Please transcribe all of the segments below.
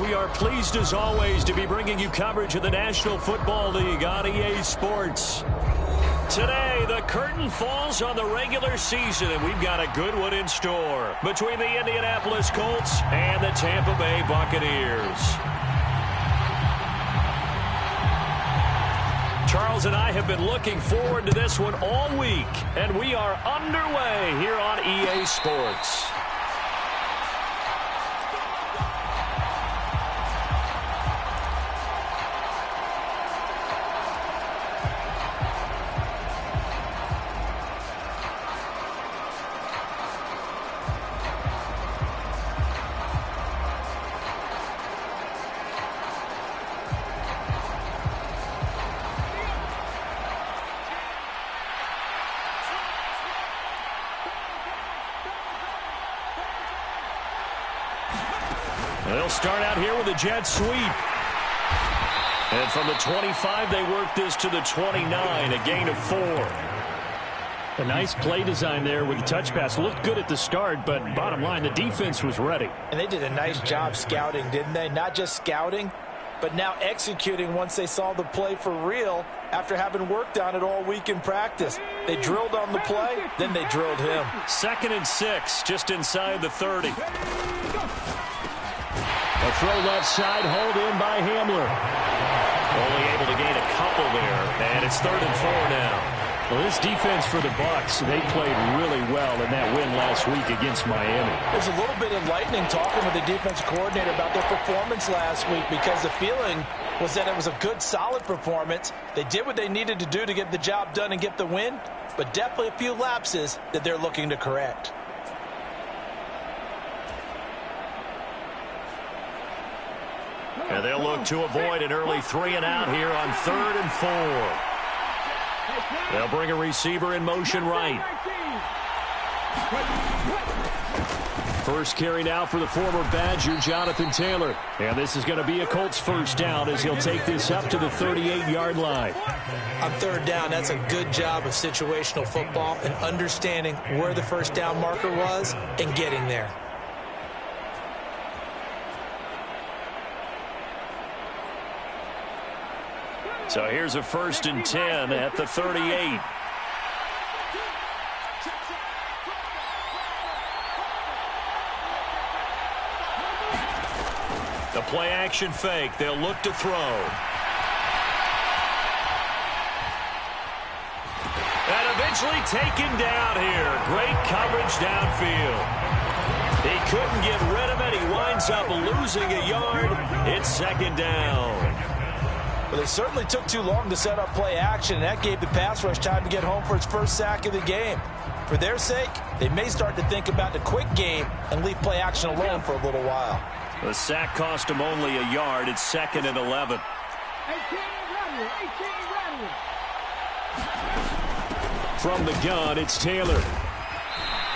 We are pleased as always to be bringing you coverage of the National Football League on EA Sports. Today, the curtain falls on the regular season, and we've got a good one in store between the Indianapolis Colts and the Tampa Bay Buccaneers. Charles and I have been looking forward to this one all week, and we are underway here on EA Sports. They'll start out here with a jet sweep. And from the 25, they work this to the 29, a gain of 4. A nice play design there with the touch pass. Looked good at the start, but bottom line, the defense was ready. And they did a nice job scouting, didn't they? Not just scouting, but now executing once they saw the play for real after having worked on it all week in practice. They drilled on the play, then they drilled him. 2nd and 6, just inside the 30. A throw left side, hauled in by Hamler. Only able to gain a couple there, and it's 3rd and 4 now. Well, this defense for the Bucs, they played really well in that win last week against Miami. There's a little bit enlightening talking with the defensive coordinator about their performance last week, because the feeling was that it was a good, solid performance. They did what they needed to do to get the job done and get the win, but definitely a few lapses that they're looking to correct. And they'll look to avoid an early 3 and out here on 3rd and 4. They'll bring a receiver in motion right. First carry now for the former Badger, Jonathan Taylor. And this is going to be a Colts first down as he'll take this up to the 38-yard line. On 3rd down, that's a good job of situational football and understanding where the first down marker was and getting there. So here's a 1st and 10 at the 38. The play action fake. They'll look to throw. And eventually taken down here. Great coverage downfield. He couldn't get rid of it. He winds up losing a yard. It's 2nd down. Well, they certainly took too long to set up play action, and that gave the pass rush time to get home for its first sack of the game. For their sake, they may start to think about the quick game and leave play action alone for a little while. The sack cost him only a yard. It's 2nd and 11. From the gun, it's Taylor.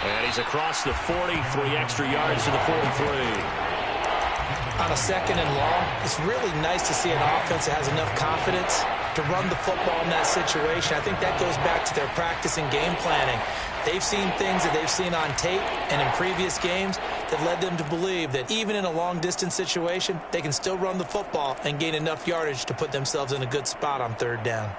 And he's across the 40, 3 extra yards to the 43. On a 2nd and long, it's really nice to see an offense that has enough confidence to run the football in that situation. I think that goes back to their practice and game planning. They've seen things that they've seen on tape and in previous games that led them to believe that even in a long-distance situation, they can still run the football and gain enough yardage to put themselves in a good spot on 3rd down.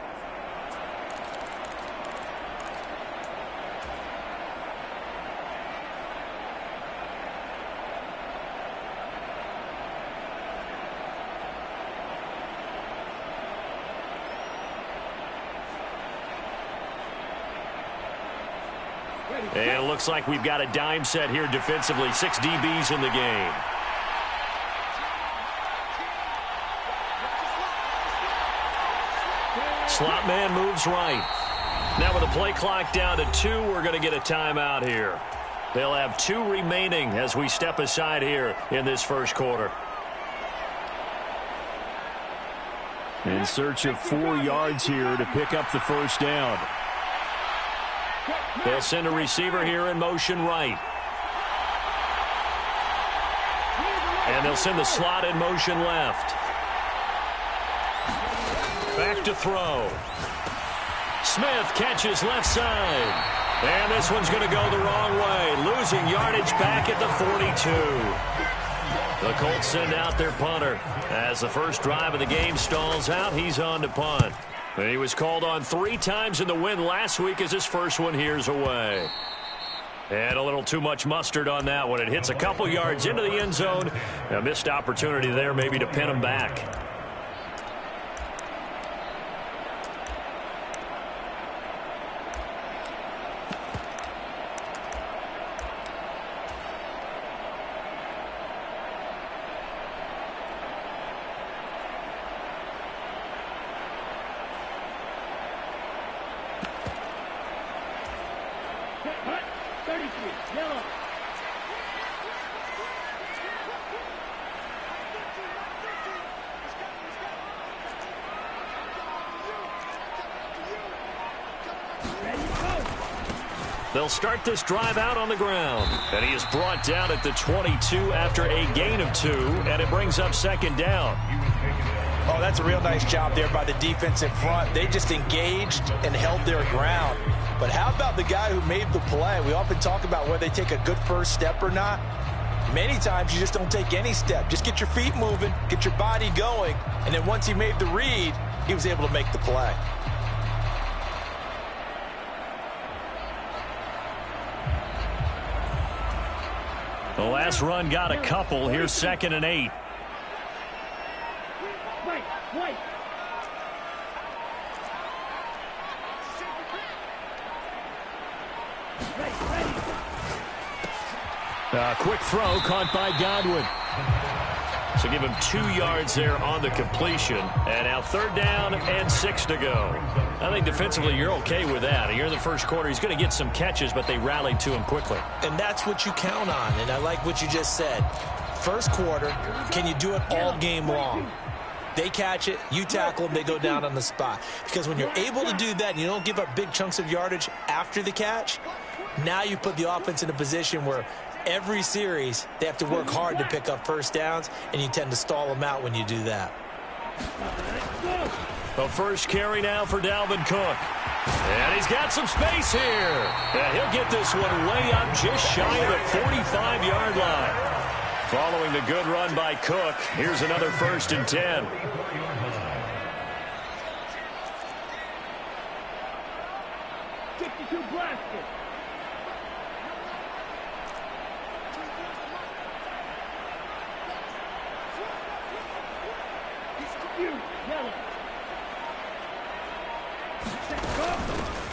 And it looks like we've got a dime set here defensively. 6 DBs in the game. Slot man moves right. Now with the play clock down to 2, we're going to get a timeout here. They'll have 2 remaining as we step aside here in this first quarter. In search of 4 yards here to pick up the first down. They'll send a receiver here in motion right. And they'll send the slot in motion left. Back to throw. Smith catches left side. And this one's going to go the wrong way. Losing yardage back at the 42. The Colts send out their punter. As the first drive of the game stalls out, he's on to punt. And he was called on 3 times in the win last week as his first one here's away. And a little too much mustard on that one. It hits a couple yards into the end zone. A missed opportunity there maybe to pin him back. They'll start this drive out on the ground. And he is brought down at the 22 after a gain of 2, and it brings up second down. Oh, that's a real nice job there by the defensive front. They just engaged and held their ground. But how about the guy who made the play? We often talk about whether they take a good first step or not. Many times you just don't take any step. Just get your feet moving, get your body going, and then once he made the read, he was able to make the play. The last run got a couple. Here's 2nd and 8. Quick throw caught by Godwin. So give him 2 yards there on the completion. And now 3rd down and 6 to go. I think defensively you're okay with that. Here in the first quarter, he's going to get some catches, but they rallied to him quickly. And that's what you count on, and I like what you just said. First quarter, can you do it all game long? They catch it, you tackle them, they go down on the spot. Because when you're able to do that and you don't give up big chunks of yardage after the catch, now you put the offense in a position where every series they have to work hard to pick up first downs, and you tend to stall them out when you do that. The first carry now for Dalvin Cook. And he's got some space here. And he'll get this one way up just shy of the 45-yard line. Following the good run by Cook, here's another 1st and 10.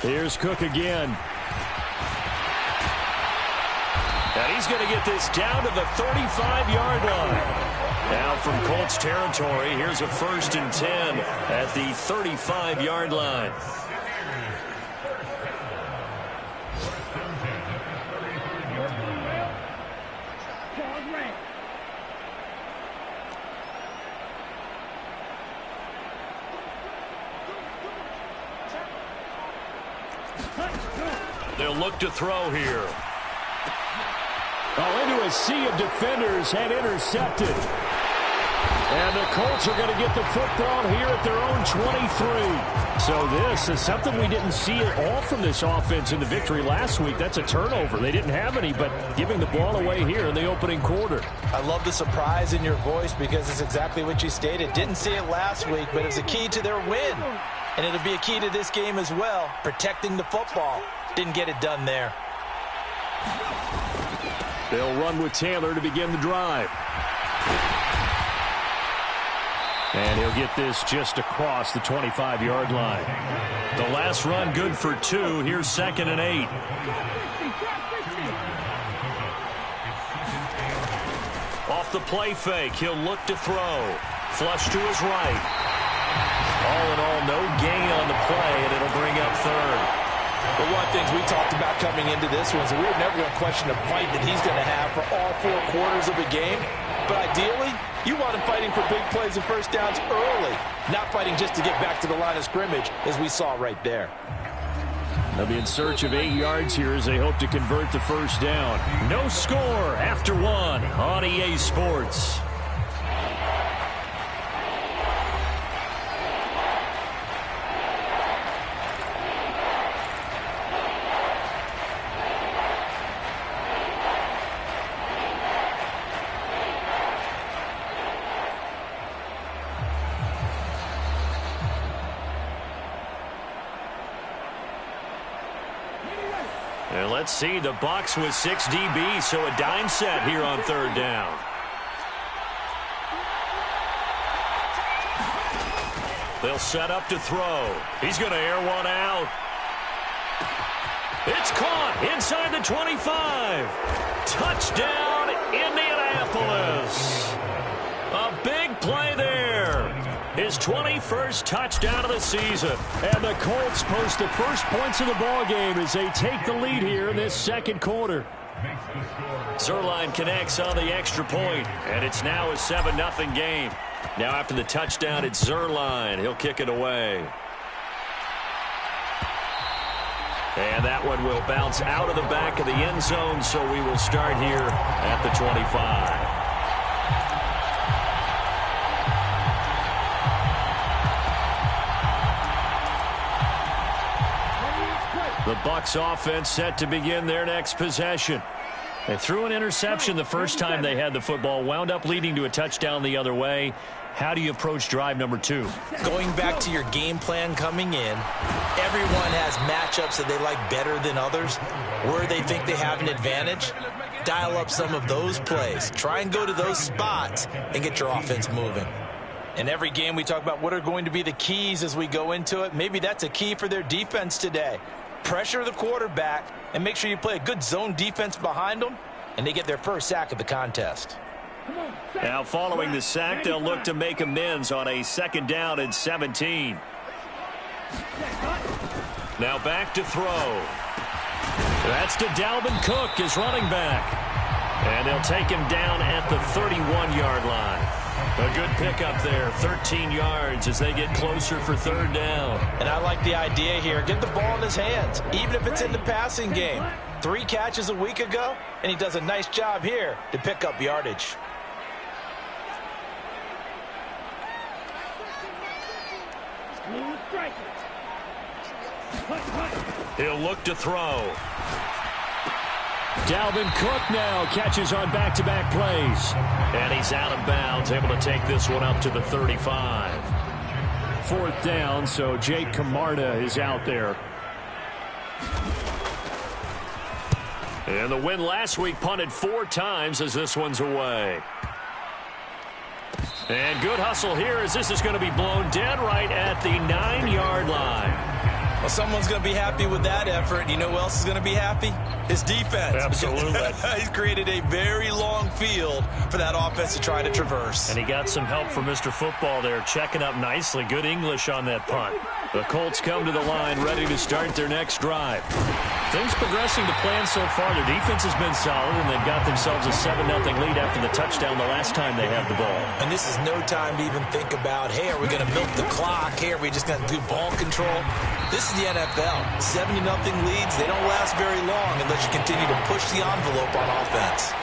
Here's Cook again. And he's going to get this down to the 35-yard line. Now from Colts territory, here's a 1st and 10 at the 35-yard line. They'll look to throw here. Into a sea of defenders and intercepted. And the Colts are going to get the football here at their own 23. So this is something we didn't see at all from this offense in the victory last week. That's a turnover. They didn't have any, but giving the ball away here in the opening quarter. I love the surprise in your voice because it's exactly what you stated. Didn't see it last week, but it was a key to their win. And it'll be a key to this game as well, protecting the football. Didn't get it done there. They'll run with Taylor to begin the drive. And he'll get this just across the 25-yard line. The last run good for 2. Here's 2nd and 8. Off the play fake, he'll look to throw. Flush to his right. All in all, no gain on the play, and it'll bring up 3rd. But one of the things we talked about coming into this one is that we were never going to question the fight that he's going to have for all 4 quarters of the game. But ideally, you want him fighting for big plays and first downs early, not fighting just to get back to the line of scrimmage, as we saw right there. They'll be in search of 8 yards here as they hope to convert the first down. No score after 1 on EA Sports. And let's see, the Bucs with 6 DBs, so a dime set here on third down. They'll set up to throw. He's going to air one out. It's caught inside the 25. Touchdown, Indianapolis. A big play there. His 21st touchdown of the season. And the Colts post the first points of the ball game as they take the lead here in this second quarter. Zuerlein connects on the extra point, and it's now a 7-0 game. Now after the touchdown, it's Zuerlein. He'll kick it away. And that one will bounce out of the back of the end zone, so we will start here at the 25. The Bucs offense set to begin their next possession. They threw an interception the first time they had the football, wound up leading to a touchdown the other way. How do you approach drive number 2? Going back to your game plan coming in, everyone has matchups that they like better than others. Where they think they have an advantage, dial up some of those plays. Try and go to those spots and get your offense moving. In every game we talk about what are going to be the keys as we go into it. Maybe that's a key for their defense today. Pressure the quarterback and make sure you play a good zone defense behind them, and they get their first sack of the contest. Now following the sack, they'll look to make amends on a 2nd down and 17. Now back to throw. That's to Dalvin Cook, his running back. And they'll take him down at the 31-yard line. A good pickup there, 13 yards as they get closer for 3rd down. And I like the idea here. Get the ball in his hands, even if it's in the passing game. 3 catches a week ago, and he does a nice job here to pick up yardage. He'll look to throw. Dalvin Cook now catches on back-to-back plays. And he's out of bounds, able to take this one up to the 35. 4th down, so Jake Camarda is out there. And the win last week punted 4 times as this one's away. And good hustle here as this is going to be blown dead right at the 9-yard line. Well, someone's going to be happy with that effort. You know who else is going to be happy? His defense. Absolutely. He's created a very long field for that offense to try to traverse. And he got some help from Mr. Football there, checking up nicely. Good English on that punt. The Colts come to the line ready to start their next drive. Things progressing to plan so far. Their defense has been solid, and they've got themselves a 7-0 lead after the touchdown the last time they had the ball. And this is no time to even think about, hey, are we going to milk the clock? Hey, are we just going to do ball control? This is the NFL. 70-0 leads, they don't last very long unless you continue to push the envelope on offense.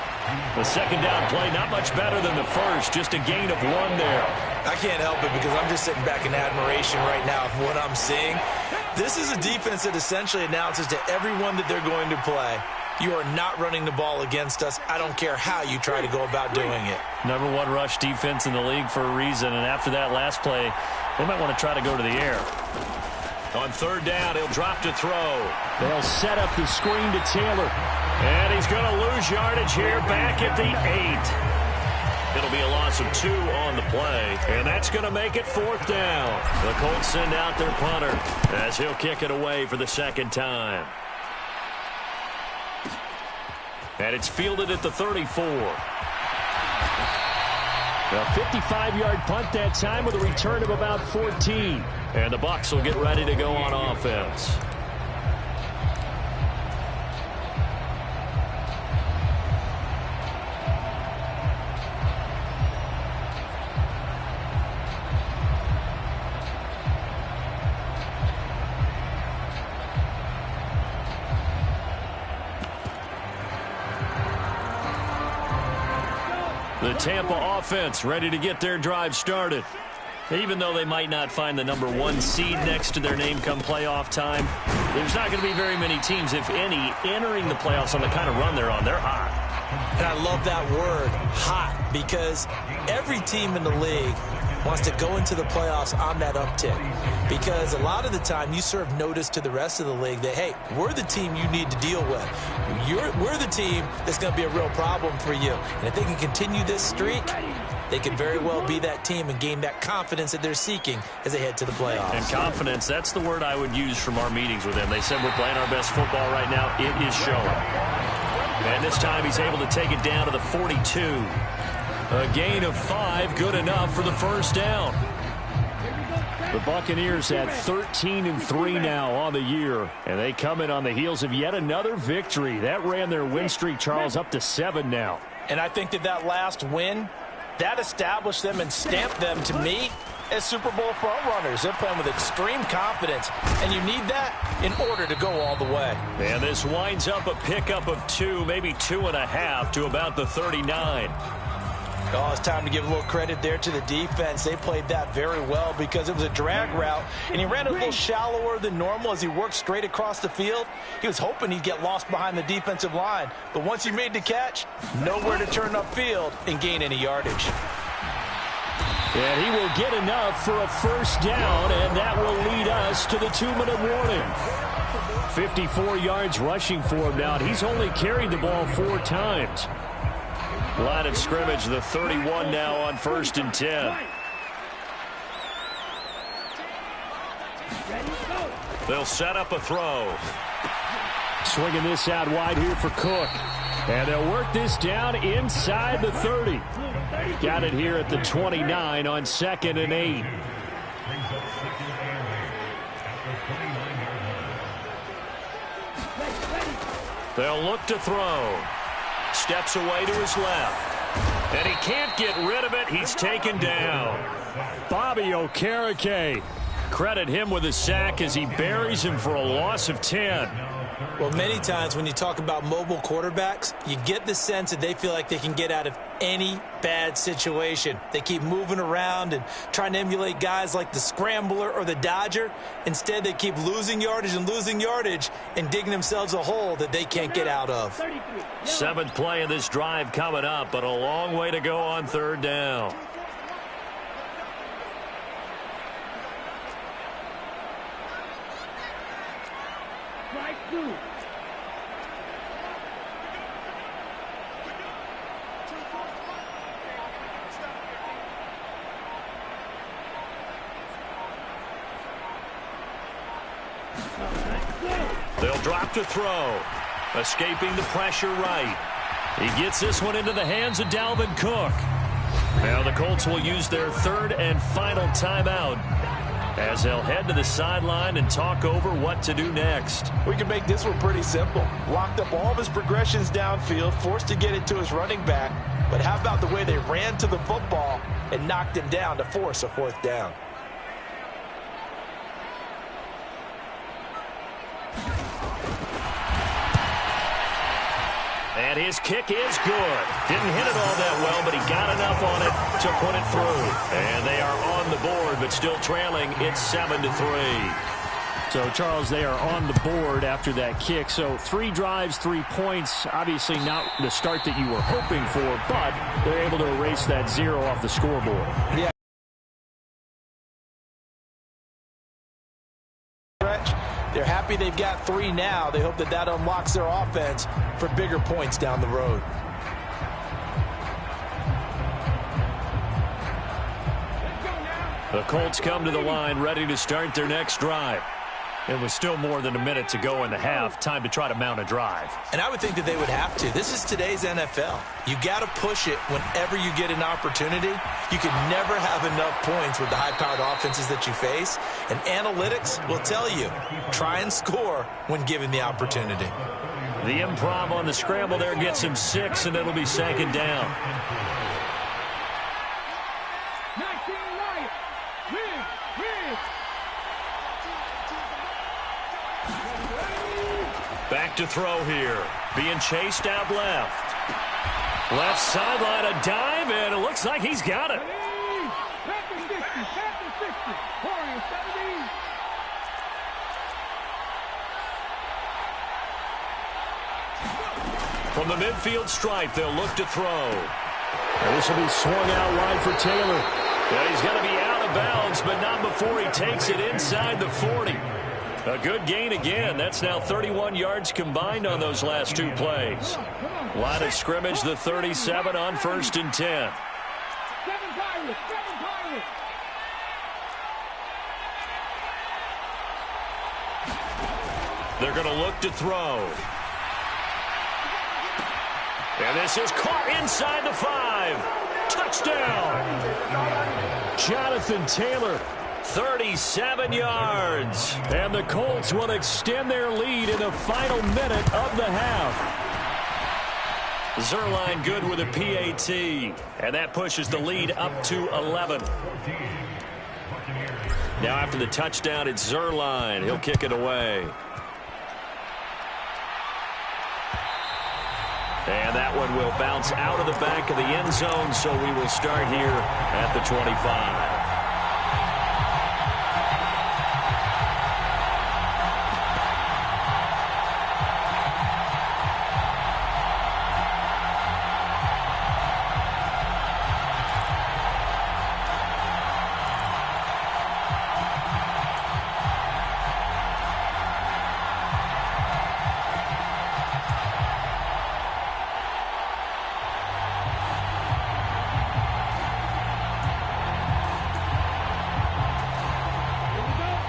The 2nd down play, not much better than the first, just a gain of 1 there. I can't help it because I'm just sitting back in admiration right now of what I'm seeing. This is a defense that essentially announces to everyone that they're going to play, you are not running the ball against us. I don't care how you try to go about doing it. Number 1 rush defense in the league for a reason, and after that last play, they might want to try to go to the air. On 3rd down, he'll drop to throw. They'll set up the screen to Taylor. And he's going to lose yardage here back at the 8. It'll be a loss of 2 on the play, and that's going to make it 4th down. The Colts send out their punter as he'll kick it away for the 2nd time. And it's fielded at the 34. A 55-yard punt that time with a return of about 14. And the Bucs will get ready to go on offense. The Tampa offense ready to get their drive started. Even though they might not find the number 1 seed next to their name come playoff time, there's not going to be very many teams, if any, entering the playoffs on the kind of run they're on. They're hot. And I love that word, hot, because every team in the league wants to go into the playoffs on that uptick, because a lot of the time you serve notice to the rest of the league that, hey, we're the team you need to deal with. We're the team that's going to be a real problem for you. And if they can continue this streak, they could very well be that team and gain that confidence that they're seeking as they head to the playoffs. And confidence, that's the word I would use from our meetings with them. They said we're playing our best football right now. It is showing. And this time he's able to take it down to the 42. A gain of 5, good enough for the first down. The Buccaneers at 13-3 now on the year, and they come in on the heels of yet another victory. That ran their win streak, Charles, up to 7 now. And I think that last win, that established them and stamped them, to me, as Super Bowl frontrunners. They're playing with extreme confidence, and you need that in order to go all the way. And this winds up a pickup of 2, maybe 2.5 to about the 39. Oh, it's time to give a little credit there to the defense. They played that very well because it was a drag route, and he ran a little shallower than normal as he worked straight across the field. He was hoping he'd get lost behind the defensive line, but once he made the catch, nowhere to turn upfield and gain any yardage. And he will get enough for a first down, and that will lead us to the 2-minute warning. 54 yards rushing for him now, and he's only carried the ball 4 times. Line of scrimmage, the 31 now on 1st and 10. They'll set up a throw. Swinging this out wide here for Cook. And they'll work this down inside the 30. Got it here at the 29 on 2nd and 8. They'll look to throw. Steps away to his left. And he can't get rid of it. He's taken down. Bobby Okereke. Credit him with a sack as he buries him for a loss of 10. Well, many times when you talk about mobile quarterbacks, you get the sense that they feel like they can get out of any bad situation. They keep moving around and trying to emulate guys like the Scrambler or the Dodger. Instead, they keep losing yardage and digging themselves a hole that they can't get out of. 7th play of this drive coming up, but a long way to go on 3rd down. They'll drop to throw. Escaping the pressure right. He gets this one into the hands of Dalvin Cook. Now the Colts will use their 3rd and final timeout as they'll head to the sideline and talk over what to do next. We can make this one pretty simple. Locked up all of his progressions downfield, forced to get it to his running back. But how about the way they ran to the football and knocked him down to force a 4th down? And his kick is good. Didn't hit it all that well, but he got enough on it to put it through. And they are on the board, but still trailing. It's 7-3. So, Charles, they are on the board after that kick. So 3 drives, 3 points. Obviously not the start that you were hoping for, but they're able to erase that 0 off the scoreboard. Yeah. They're happy they've got 3 now. They hope that unlocks their offense for bigger points down the road. The Colts come to the line ready to start their next drive. It was still more than a minute to go in the half. Time to try to mount a drive. And I would think that they would have to. This is today's NFL. You got to push it whenever you get an opportunity. You can never have enough points with the high-powered offenses that you face. And analytics will tell you, try and score when given the opportunity. The improv on the scramble there gets him 6, and it'll be 2nd down. Back to throw here. Being chased out left. Left sideline, a dive, and it looks like he's got it. From the midfield stripe, they'll look to throw. And this will be swung out wide for Taylor. And he's going to be out of bounds, but not before he takes it inside the 40. A good gain again. That's now 31 yards combined on those last two plays. Line of scrimmage, the 37 on 1st and 10. They're going to look to throw. And this is caught inside the 5. Touchdown! Jonathan Taylor. 37 yards. And the Colts will extend their lead in the final minute of the half. Zuerlein good with a PAT. And that pushes the lead up to 11. Now after the touchdown, it's Zuerlein. He'll kick it away. And that one will bounce out of the back of the end zone, so we will start here at the 25.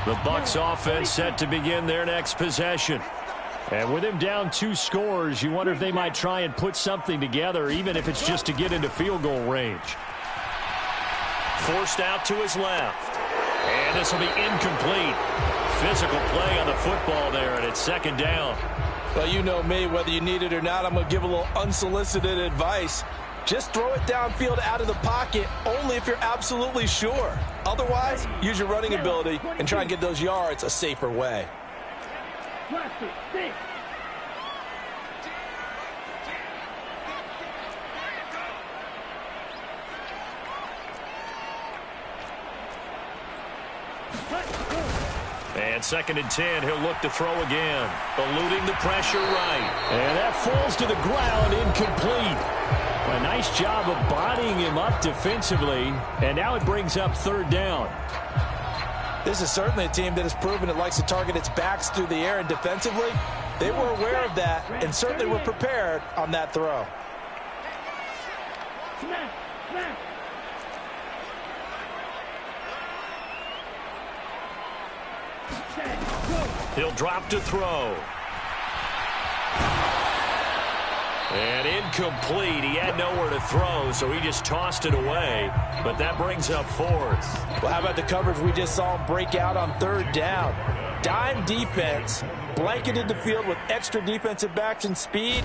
The Bucs offense set to begin their next possession. And with him down 2 scores, you wonder if they might try and put something together, even if it's just to get into field goal range. Forced out to his left. And this will be incomplete. Physical play on the football there, and it's 2nd down. Well, you know me, whether you need it or not, I'm going to give a little unsolicited advice. Just throw it downfield out of the pocket only if you're absolutely sure. Otherwise, use your running ability and try and get those yards a safer way. And 2nd and 10, he'll look to throw again. Eluding the pressure right. And that falls to the ground, incomplete. A nice job of bodying him up defensively, and now it brings up 3rd down. This is certainly a team that has proven it likes to target its backs through the air, and defensively, they were aware of that and certainly were prepared on that throw. He'll drop to throw. And incomplete. He had nowhere to throw, so he just tossed it away. But that brings up 4th. Well, how about the coverage we just saw him break out on 3rd down? Dime defense, blanketed the field with extra defensive backs and speed,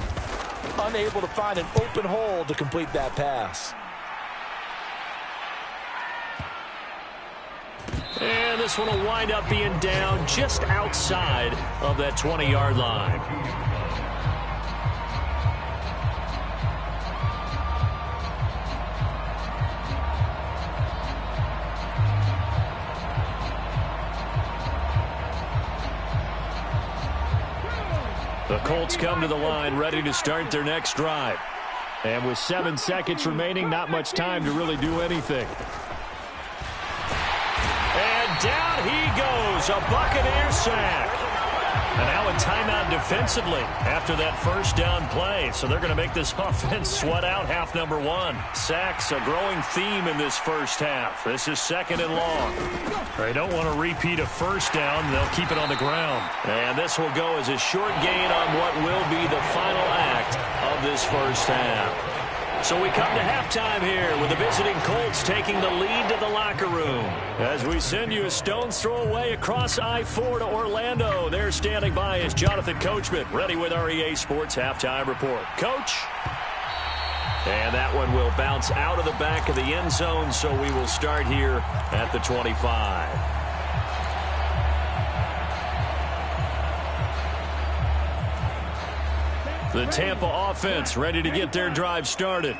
unable to find an open hole to complete that pass. And this one will wind up being down just outside of that 20-yard line. The Colts come to the line ready to start their next drive. And with 7 seconds remaining, not much time to really do anything. And down he goes, a Buccaneer sack. And now a timeout defensively after that 1st down play. So they're going to make this offense sweat out half number 1. Sacks, a growing theme in this first half. This is 2nd and long. They don't want to repeat a 1st down. They'll keep it on the ground. And this will go as a short gain on what will be the final act of this first half. So we come to halftime here with the visiting Colts taking the lead to the locker room. As we send you a stone's throw away across I-4 to Orlando. There standing by is Jonathan Coachman, ready with our EA Sports Halftime Report. Coach. And that one will bounce out of the back of the end zone, so we will start here at the 25. The Tampa offense ready to get their drive started.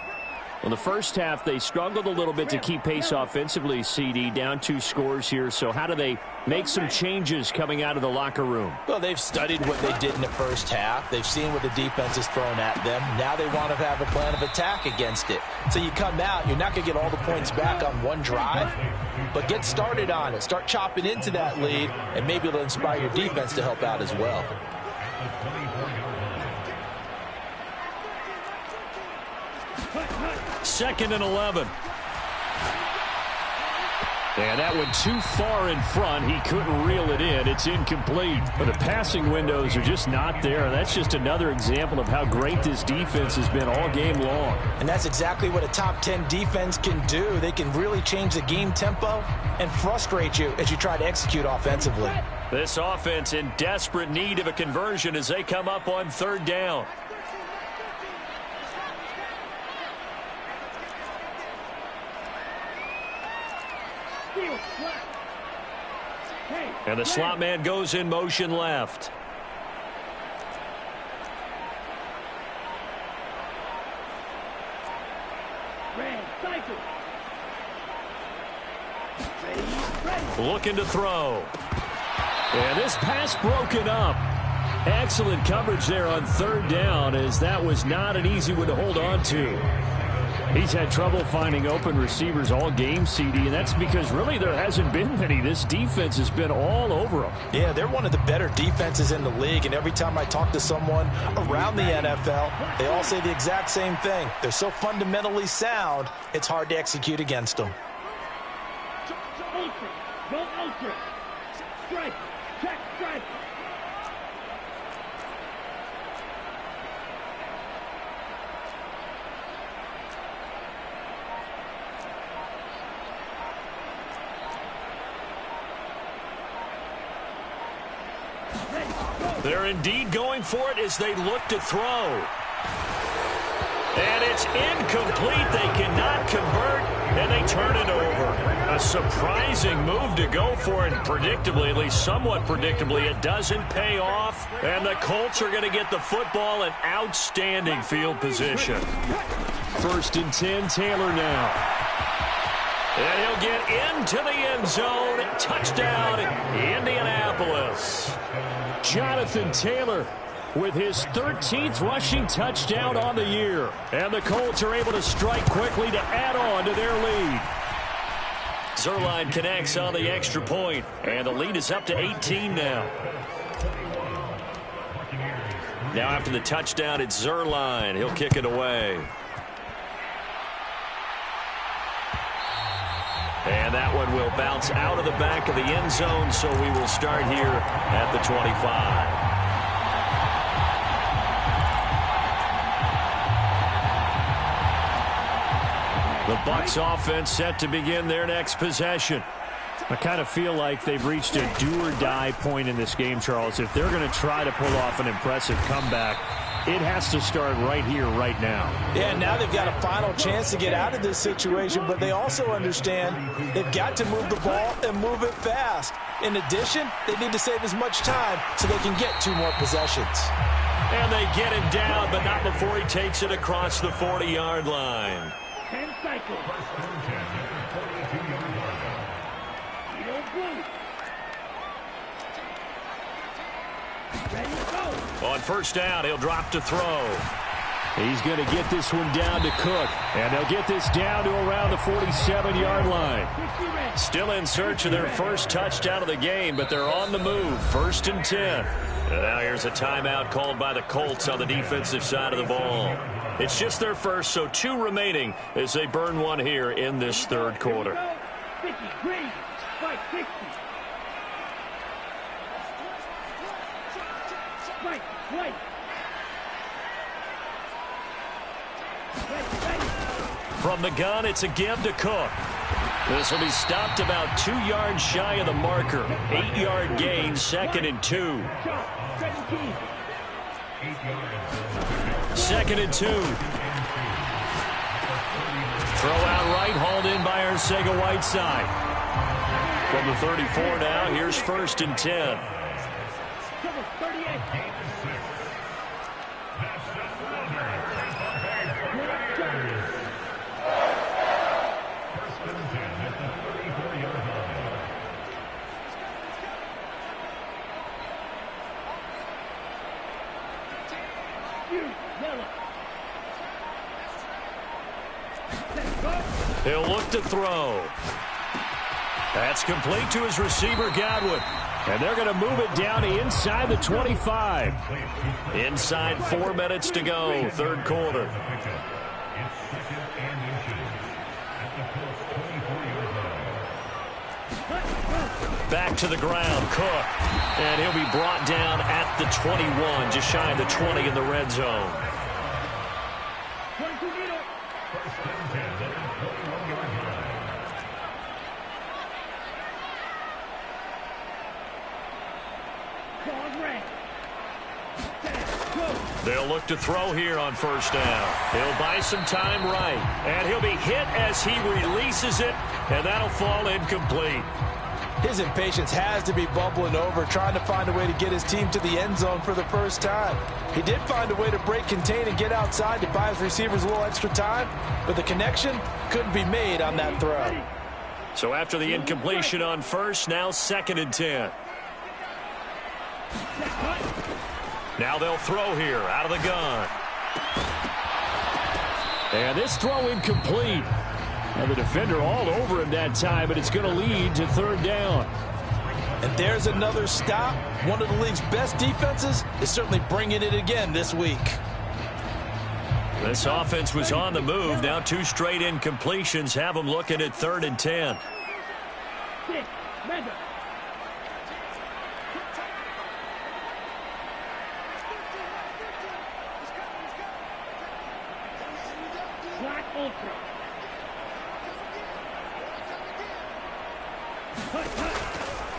Well, the first half, they struggled a little bit to keep pace offensively, CD, down 2 scores here. So how do they make some changes coming out of the locker room? Well, they've studied what they did in the first half. They've seen what the defense has thrown at them. Now they want to have a plan of attack against it. So you come out, you're not going to get all the points back on one drive, but get started on it. Start chopping into that lead, and maybe it'll inspire your defense to help out as well. Second and 11. And that went too far in front. He couldn't reel it in. It's incomplete. But the passing windows are just not there. That's just another example of how great this defense has been all game long. And that's exactly what a top 10 defense can do. They can really change the game tempo and frustrate you as you try to execute offensively. This offense in desperate need of a conversion as they come up on 3rd down. And the slot man goes in motion left. Looking to throw. And this pass broken up. Excellent coverage there on 3rd down, as that was not an easy one to hold on to. He's had trouble finding open receivers all game, CD, and that's because really there hasn't been many. This defense has been all over them. Yeah, they're one of the better defenses in the league, and every time I talk to someone around the NFL, they all say the exact same thing. They're so fundamentally sound, it's hard to execute against them. Strike. Check. Strike. They're indeed going for it as they look to throw. And it's incomplete. They cannot convert, and they turn it over. A surprising move to go for it, and predictably, at least somewhat predictably, it doesn't pay off. And the Colts are going to get the football in outstanding field position. 1st and 10, Taylor now. And he'll get into the end zone. Touchdown, Indianapolis. Jonathan Taylor with his 13th rushing touchdown on the year. And the Colts are able to strike quickly to add on to their lead. Zuerlein connects on the extra point, and the lead is up to 18 now. Now after the touchdown, it's Zuerlein. He'll kick it away. And that one will bounce out of the back of the end zone, so we will start here at the 25. The Bucs offense set to begin their next possession. I kind of feel like they've reached a do-or-die point in this game, Charles. If they're going to try to pull off an impressive comeback, it has to start right here, right now. Yeah, now they've got a final chance to get out of this situation, but they also understand they've got to move the ball and move it fast. In addition, they need to save as much time so they can get 2 more possessions. And they get him down, but not before he takes it across the 40-yard line. 10 cycles. Ready to go. On 1st down, he'll drop to throw. He's going to get this one down to Cook. And they'll get this down to around the 47-yard line. Still in search of their first touchdown of the game, but they're on the move. 1st and 10. And now here's a timeout called by the Colts on the defensive side of the ball. It's just their first, so 2 remaining as they burn one here in this 3rd quarter. 50, green, strike 60. Strike, right. From the gun, it's a give to Cook. This will be stopped about 2 yards shy of the marker. 8-yard gain, 2nd and 2. 2nd and 2. Throw out right, hauled in by Arcega-Whiteside. From the 34 now, here's 1st and 10. He'll look to throw. That's complete to his receiver, Godwin. And they're going to move it down inside the 25. Inside 4 minutes to go, third quarter. Back to the ground, Cook. And he'll be brought down at the 21, just shy of the 20 in the red zone. They'll look to throw here on first down. He'll buy some time right. And he'll be hit as he releases it, and that'll fall incomplete. His impatience has to be bubbling over, trying to find a way to get his team to the end zone for the first time. He did find a way to break, contain, and get outside to buy his receivers a little extra time, but the connection couldn't be made on that throw. So after the incompletion on first, now 2nd and 10. Now they'll throw here out of the gun. And this throw incomplete. And the defender all over him that time, but it's going to lead to 3rd down. And there's another stop. One of the league's best defenses is certainly bringing it again this week. This offense was on the move. Now 2 straight incompletions have them looking at 3rd and 10.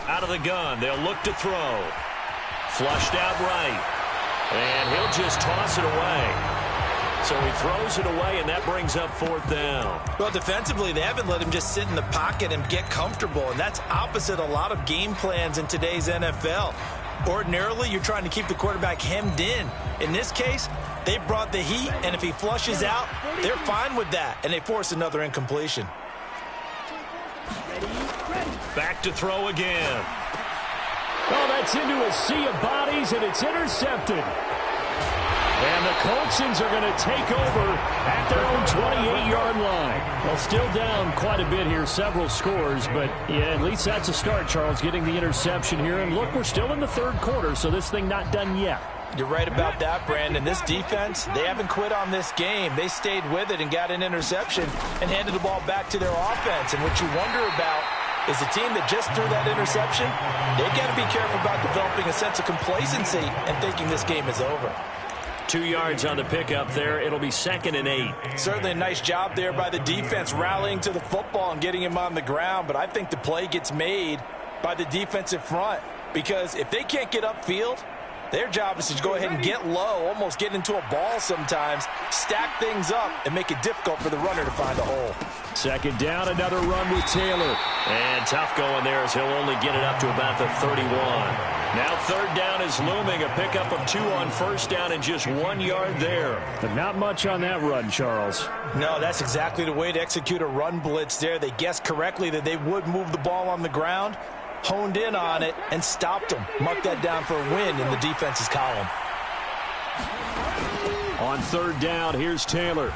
Out of the gun, they'll look to throw. Flushed out right. And he'll just toss it away. So he throws it away, and that brings up 4th down. Well, defensively, they haven't let him just sit in the pocket and get comfortable, and that's opposite a lot of game plans in today's NFL. Ordinarily, you're trying to keep the quarterback hemmed in. In this case, they brought the heat, and if he flushes out, they're fine with that, and they force another incompletion. Back to throw again. Oh, that's into a sea of bodies, and it's intercepted. And the Coltsons are going to take over at their own 28-yard line. Well, still down quite a bit here, several scores, but yeah, at least that's a start, Charles, getting the interception here. And look, we're still in the 3rd quarter, so this thing not done yet. You're right about that, Brandon. This defense, they haven't quit on this game. They stayed with it and got an interception and handed the ball back to their offense. And what you wonder about is the team that just threw that interception, they've got to be careful about developing a sense of complacency and thinking this game is over. 2 yards on the pickup there. It'll be 2nd and 8. Certainly a nice job there by the defense rallying to the football and getting him on the ground, but I think the play gets made by the defensive front because if they can't get upfield, their job is to go ahead and get low, almost get into a ball sometimes, stack things up, and make it difficult for the runner to find a hole. 2nd down, another run with Taylor. And tough going there as he'll only get it up to about the 31. Now 3rd down is looming, a pickup of 2 on first down and just 1 yard there. But not much on that run, Charles. No, that's exactly the way to execute a run blitz there. They guessed correctly that they would move the ball on the ground, honed in on it, and stopped them. Mark that down for a win in the defense's column. On 3rd down, here's Taylor.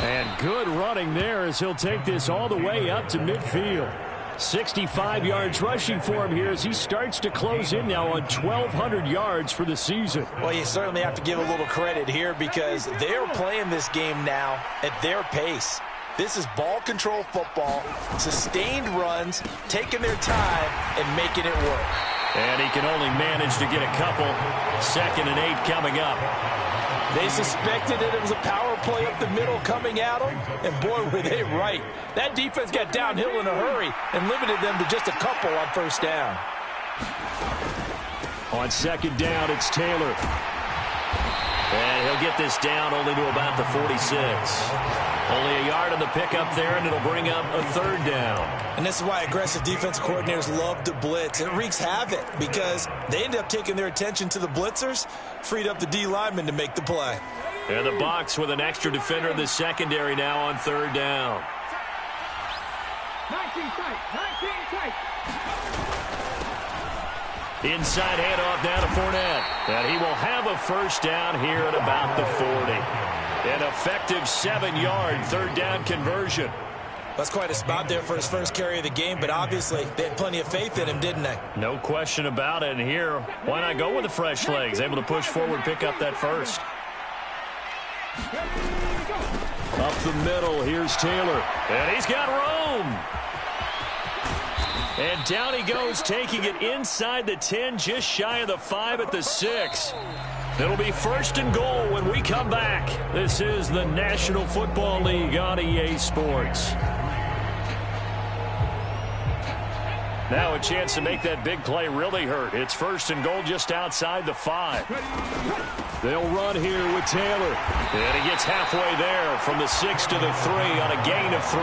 And good running there as he'll take this all the way up to midfield. 65 yards rushing for him here as he starts to close in now on 1,200 yards for the season. Well, you certainly have to give a little credit here because they're playing this game now at their pace. This is ball control football, sustained runs, taking their time and making it work. And he can only manage to get a couple. 2nd and 8 coming up. They suspected that it was a power play up the middle coming at them, and boy, were they right. That defense got downhill in a hurry and limited them to just a couple on first down. On 2nd down, it's Taylor. And he'll get this down only to about the 46. Only a yard on the pickup there, and it'll bring up a 3rd down. And this is why aggressive defense coordinators love to blitz. It wreaks havoc because they end up taking their attention to the blitzers, freed up the D lineman to make the play. And the Bucs with an extra defender in the secondary now on 3rd down. 19 tight, 19 tight. Inside handoff now to Fournette. And he will have a first down here at about the 40. An effective 7-yard third down conversion. That's quite a spot there for his first carry of the game, but obviously they had plenty of faith in him, didn't they? No question about it. And here, why not go with the fresh legs? Able to push forward, pick up that first. Up the middle, here's Taylor. And he's got room. And down he goes, taking it inside the 10, just shy of the 5 at the 6. It'll be first and goal when we come back. This is the National Football League on EA Sports. Now a chance to make that big play really hurt. It's first and goal just outside the 5. They'll run here with Taylor. And he gets halfway there from the 6 to the 3 on a gain of 3.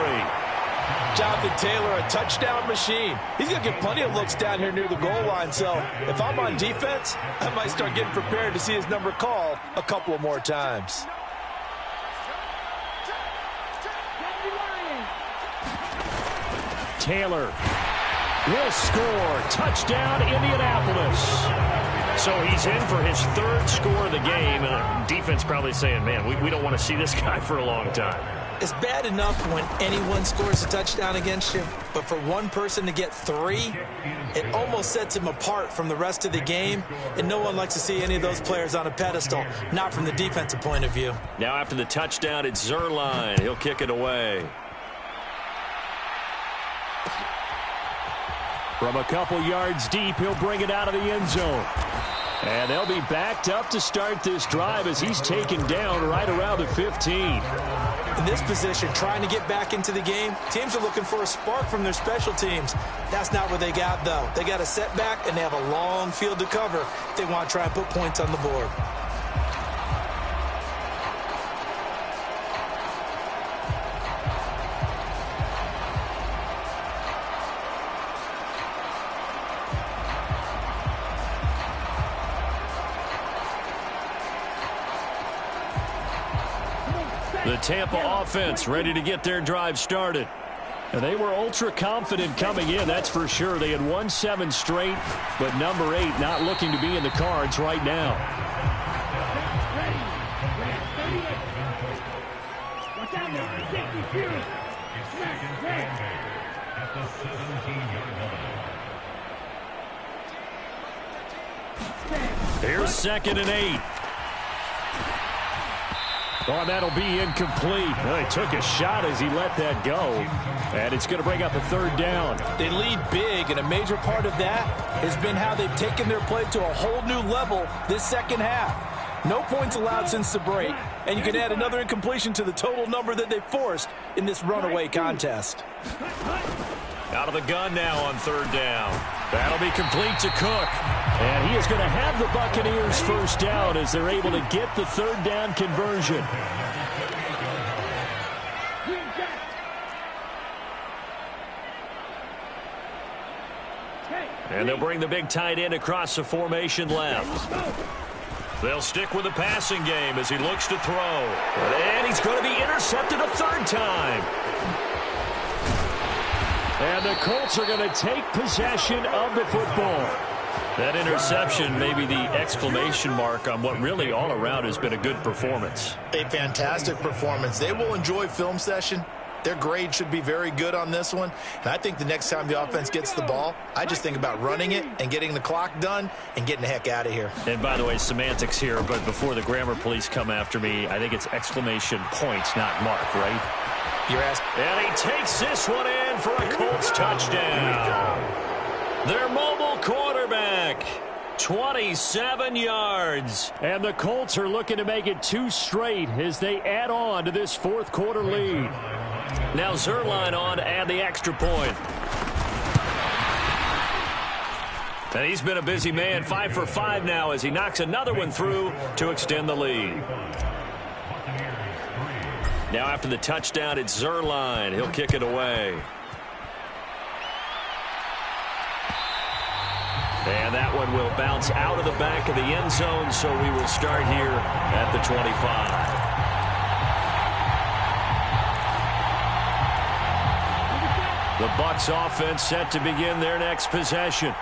Jonathan Taylor, a touchdown machine. He's going to get plenty of looks down here near the goal line. So if I'm on defense, I might start getting prepared to see his number called a couple of more times. Taylor will score. Touchdown, Indianapolis. So he's in for his third score of the game. And defense probably saying, man, we don't want to see this guy for a long time. It's bad enough when anyone scores a touchdown against you, but for one person to get 3, it almost sets him apart from the rest of the game, and no one likes to see any of those players on a pedestal, not from the defensive point of view. Now after the touchdown, it's Zerline. He'll kick it away. From a couple yards deep, he'll bring it out of the end zone. And they'll be backed up to start this drive as he's taken down right around the 15. In this position, trying to get back into the game, teams are looking for a spark from their special teams. That's not what they got, though. They got a setback, and they have a long field to cover if they want to try and put points on the board. The Tampa offense ready to get their drive started. And they were ultra confident coming in, that's for sure. They had won 7 straight, but number 8 not looking to be in the cards right now. Here's 2nd and 8. Oh, and that'll be incomplete. Well, he took a shot as he let that go. And it's going to bring up a 3rd down. They lead big, and a major part of that has been how they've taken their play to a whole new level this second half. No points allowed since the break, and you can add another incompletion to the total number that they forced in this runaway contest. Out of the gun now on 3rd down. That'll be complete to Cook. And he is going to have the Buccaneers first down as they're able to get the 3rd down conversion. And they'll bring the big tight end across the formation left. They'll stick with the passing game as he looks to throw. And he's going to be intercepted a 3rd time. And the Colts are going to take possession of the football. That interception may be the exclamation mark on what really all around has been a good performance. A fantastic performance. They will enjoy film session. Their grade should be very good on this one. And I think the next time the offense gets the ball, I just think about running it and getting the clock done and getting the heck out of here. And by the way, semantics here, but before the grammar police come after me, I think it's exclamation points, not mark, right? You're asking. And he takes this one in for a Colts touchdown. Their mobile quarterback, 27 yards. And the Colts are looking to make it 2 straight as they add on to this 4th quarter lead. Now Zerline on to add the extra point. And he's been a busy man, 5 for 5 now as he knocks another one through to extend the lead. Now after the touchdown, it's Zerline. He'll kick it away. And that one will bounce out of the back of the end zone, so we will start here at the 25. The Bucs offense set to begin their next possession.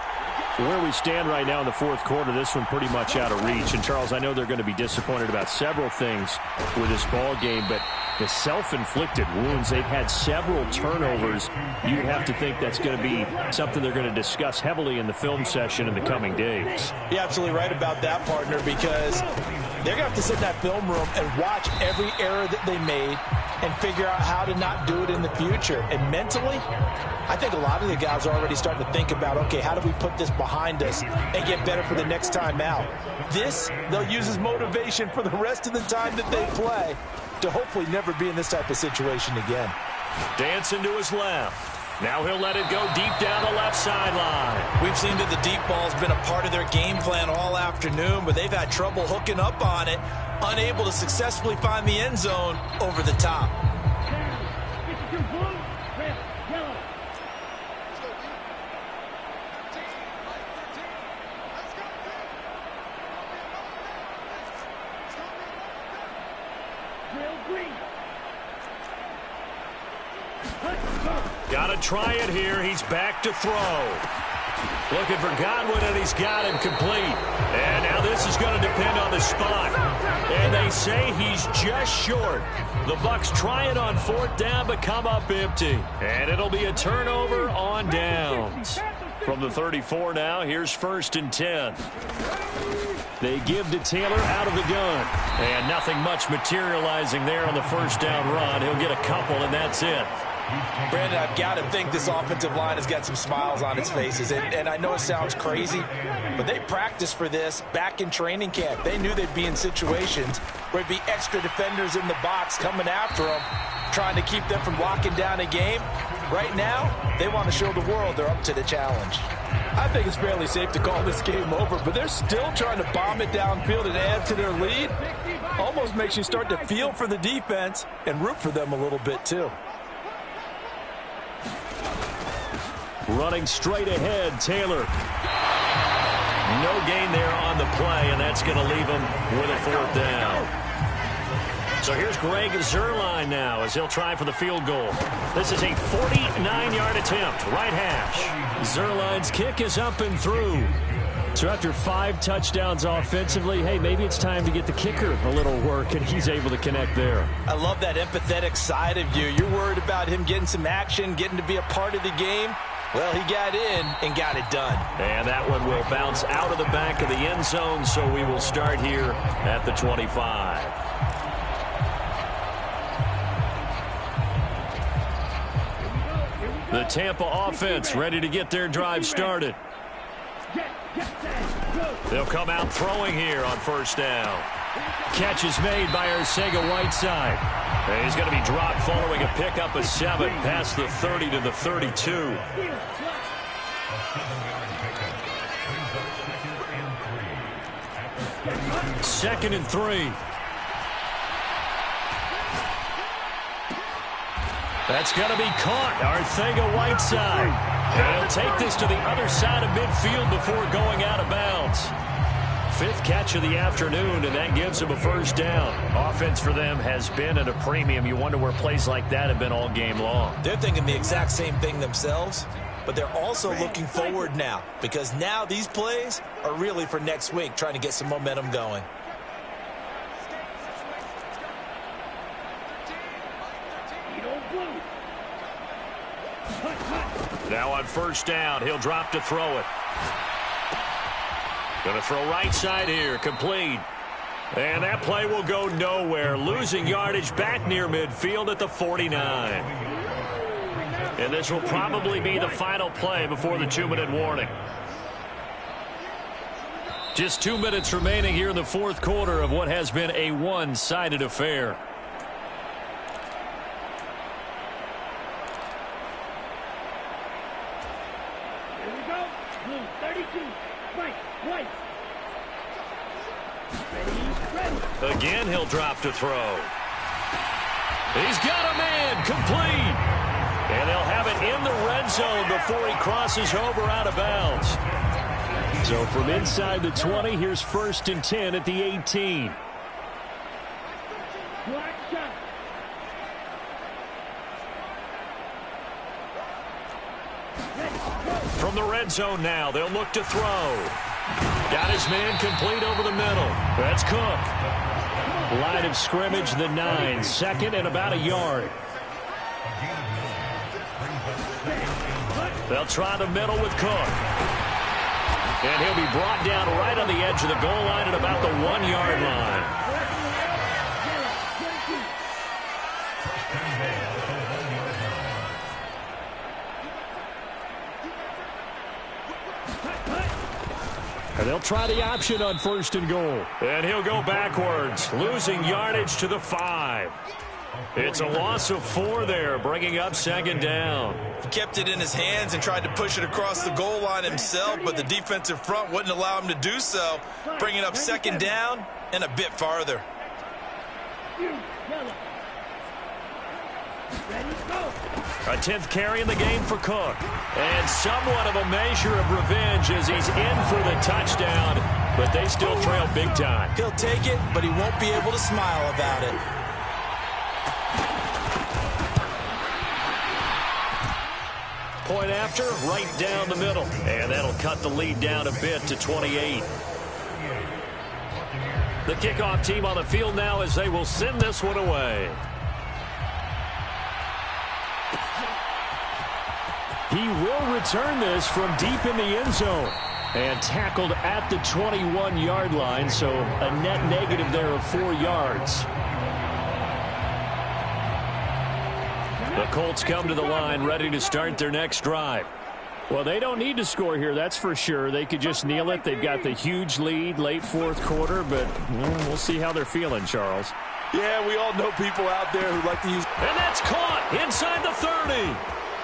where we stand right now in the fourth quarter, this one pretty much out of reach. And, Charles, I know they're going to be disappointed about several things with this ball game, but the self-inflicted wounds, they've had several turnovers. You'd have to think that's going to be something they're going to discuss heavily in the film session in the coming days. You're absolutely right about that, partner, because they're going to have to sit in that film room and watch every error that they made and figure out how to not do it in the future. And mentally, I think a lot of the guys are already starting to think about, okay, how do we put this behind us and get better for the next time out? This, they'll use as motivation for the rest of the time that they play to hopefully never be in this type of situation again. Dancing to his left. Now he'll let it go deep down the left sideline. We've seen that the deep ball's been a part of their game plan all afternoon, but they've had trouble hooking up on it, unable to successfully find the end zone over the top. Got to try it here. He's back to throw. Looking for Godwin, and he's got him complete. And now this is going to depend on the spot. And they say he's just short. The Bucs try it on fourth down, but come up empty. And it'll be a turnover on downs. From the 34 now, here's 1st and 10. They give to Taylor out of the gun. And nothing much materializing there on the first down run. He'll get a couple, and that's it. Brandon, I've got to think this offensive line has got some smiles on its faces. And I know it sounds crazy, but they practiced for this back in training camp. They knew they'd be in situations where it'd be extra defenders in the box coming after them, trying to keep them from locking down a game. Right now, they want to show the world they're up to the challenge. I think it's fairly safe to call this game over, but they're still trying to bomb it downfield and add to their lead. Almost makes you start to feel for the defense and root for them a little bit, too. Running straight ahead, Taylor. No gain there on the play, and that's going to leave him with a fourth down. So here's Greg Zuerlein now as he'll try for the field goal. This is a 49-yard attempt, right hash. Zuerlein's kick is up and through. So after 5 touchdowns offensively, hey, maybe it's time to get the kicker a little work, and he's able to connect there. I love that empathetic side of you. You're worried about him getting some action, getting to be a part of the game. Well, he got in and got it done. And that one will bounce out of the back of the end zone, so we will start here at the 25. The Tampa offense ready to get their drive started. They'll come out throwing here on first down. Catch is made by Arcega-Whiteside. And he's going to be dropped following a pickup of 7 past the 30 to the 32. Second and 3. That's going to be caught. Arcega-Whiteside. And he'll take this to the other side of midfield before going out of bounds. 5th catch of the afternoon, and that gives him a first down. Offense for them has been at a premium. You wonder where plays like that have been all game long. They're thinking the exact same thing themselves, but they're also looking forward now, because now these plays are really for next week, trying to get some momentum going. Now on first down, he'll drop to throw it. Going to throw right side here, complete. And that play will go nowhere. Losing yardage back near midfield at the 49. And this will probably be the final play before the 2-minute warning. Just 2 minutes remaining here in the fourth quarter of what has been a one-sided affair. Here we go. Blue 32. Right. White. Ready. Again, he'll drop to throw. He's got a man, complete. And they'll have it in the red zone before he crosses over out of bounds. So from inside the 20, here's 1st and 10 at the 18. Black shot. From the red zone now, they'll look to throw. Got his man complete over the middle. That's Cook. Line of scrimmage, the 9. Second and about a yard. They'll try the middle with Cook. And he'll be brought down right on the edge of the goal line at about the 1-yard line. And they'll try the option on 1st and goal. And he'll go backwards, losing yardage to the 5. It's a loss of 4 there, bringing up 2nd down. He kept it in his hands and tried to push it across the goal line himself, but the defensive front wouldn't allow him to do so, bringing up 2nd down and a bit farther. A 10th carry in the game for Cook. And somewhat of a measure of revenge as he's in for the touchdown, but they still trail big time. He'll take it, but he won't be able to smile about it. Point after, right down the middle. And that'll cut the lead down a bit to 28. The kickoff team on the field now as they will send this one away. He will return this from deep in the end zone. And tackled at the 21-yard line, so a net negative there of 4 yards. The Colts come to the line ready to start their next drive. Well, they don't need to score here, that's for sure. They could just kneel it. They've got the huge lead late 4th quarter, but we'll see how they're feeling, Charles. Yeah, we all know people out there who like to use... And that's caught inside the 30.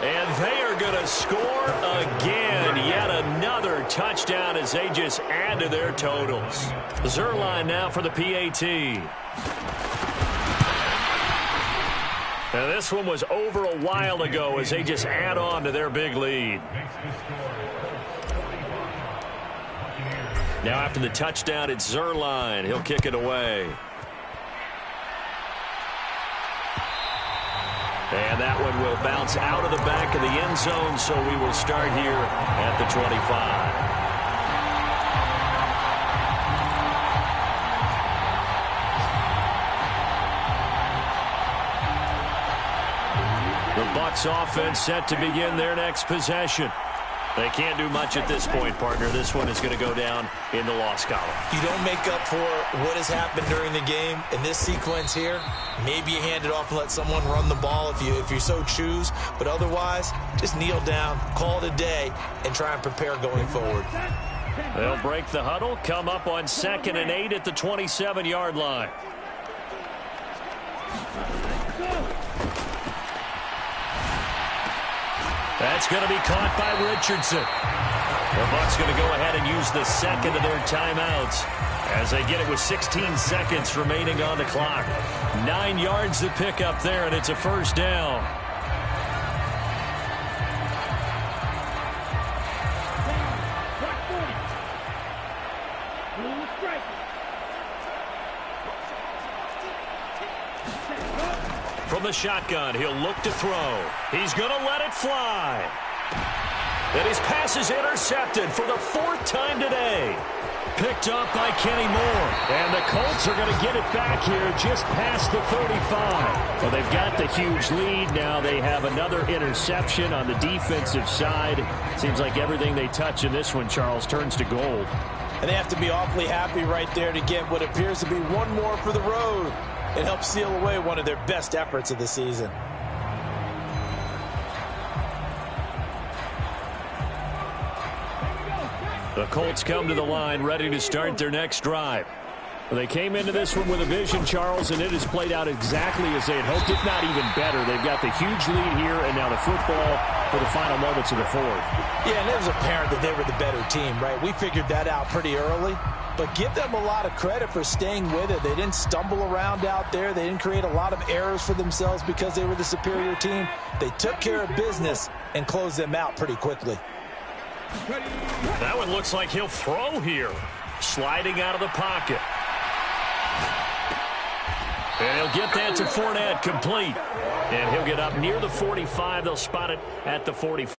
And they are going to score again. Yet another touchdown as they just add to their totals. Zerline now for the PAT. Now this one was over a while ago as they just add on to their big lead. Now after the touchdown, it's Zerline. He'll kick it away. And that one will bounce out of the back of the end zone, so we will start here at the 25. The Bucs offense set to begin their next possession. They can't do much at this point, partner. This one is going to go down in the loss column. You don't make up for what has happened during the game. In this sequence here, maybe you hand it off and let someone run the ball if you so choose. But otherwise, just kneel down, call it a day, and try and prepare going forward. They'll break the huddle, come up on 2nd and 8 at the 27-yard line. That's going to be caught by Richardson. The Bucs going to go ahead and use the second of their timeouts as they get it with 16 seconds remaining on the clock. 9 yards to pick up there, and it's a 1st down. From the shotgun, he'll look to throw. He's going to let it fly. And his pass is intercepted for the 4th time today. Picked up by Kenny Moore. And the Colts are going to get it back here just past the 35. Well, they've got the huge lead. Now they have another interception on the defensive side. Seems like everything they touch in this one, Charles, turns to gold. And they have to be awfully happy right there to get what appears to be one more for the road. It helps seal away one of their best efforts of the season. The Colts come to the line ready to start their next drive. Well, they came into this one with a vision, Charles, and it has played out exactly as they had hoped, if not even better. They've got the huge lead here, and now the football for the final moments of the 4th. Yeah, and it was apparent that they were the better team, right? We figured that out pretty early. But give them a lot of credit for staying with it. They didn't stumble around out there. They didn't create a lot of errors for themselves because they were the superior team. They took care of business and closed them out pretty quickly. That one looks like he'll throw here. Sliding out of the pocket. And he'll get that to Fournette, complete. And he'll get up near the 45. They'll spot it at the 45.